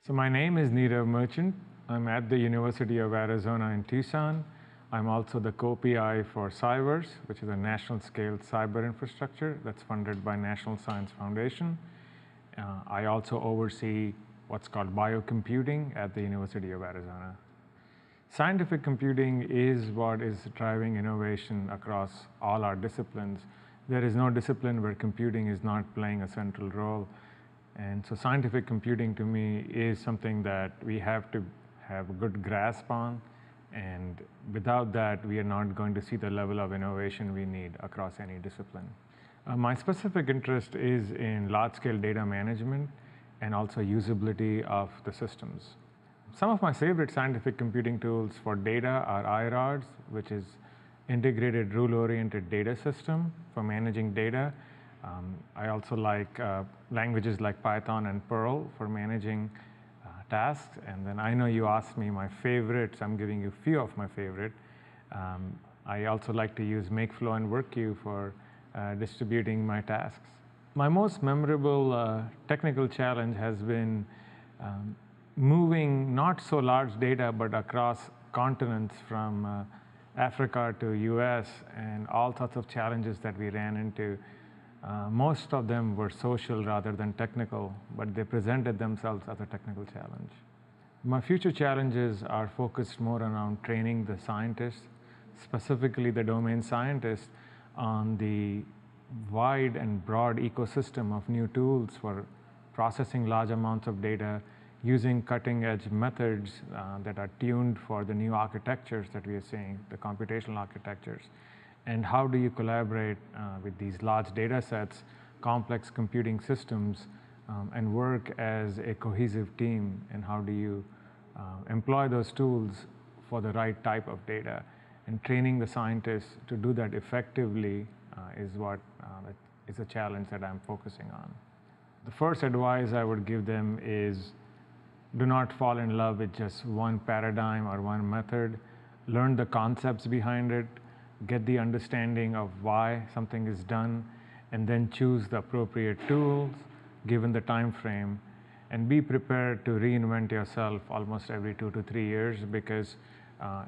So my name is Nirav Merchant. I'm at the University of Arizona in Tucson. I'm also the co-PI for Cyverse, which is a national-scale cyber infrastructure that's funded by National Science Foundation. I also oversee what's called biocomputing at the University of Arizona. Scientific computing is what is driving innovation across all our disciplines. There is no discipline where computing is not playing a central role. And so scientific computing to me is something that we have to have a good grasp on. And without that, we are not going to see the level of innovation we need across any discipline. My specific interest is in large-scale data management and also usability of the systems. Some of my favorite scientific computing tools for data are iRODS, which is Integrated Rule-Oriented Data System for managing data. I also like languages like Python and Perl for managing tasks. And then I know you asked me my favorites. I'm giving you a few of my favorite. I also like to use Makeflow and WorkQueue for distributing my tasks. My most memorable technical challenge has been moving not so large data, but across continents from Africa to US, and all sorts of challenges that we ran into. Most of them were social rather than technical, but they presented themselves as a technical challenge. My future challenges are focused more around training the scientists, specifically the domain scientists, on the wide and broad ecosystem of new tools for processing large amounts of data, using cutting-edge methods that are tuned for the new architectures that we are seeing, the computational architectures. And how do you collaborate with these large data sets, complex computing systems, and work as a cohesive team? And how do you employ those tools for the right type of data? And training the scientists to do that effectively is what is a challenge that I'm focusing on. The first advice I would give them is do not fall in love with just one paradigm or one method. Learn the concepts behind it, get the understanding of why something is done, and then choose the appropriate tools given the time frame, and be prepared to reinvent yourself almost every 2 to 3 years, because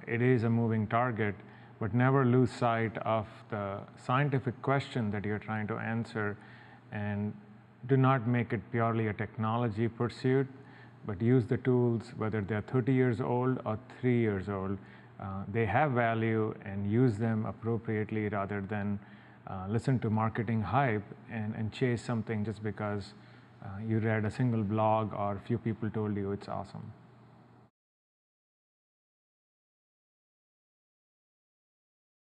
it is a moving target. But never lose sight of the scientific question that you're trying to answer, and do not make it purely a technology pursuit, but use the tools, whether they're 30 years old or 3 years old. They have value, and use them appropriately rather than listen to marketing hype and chase something just because you read a single blog or a few people told you it's awesome.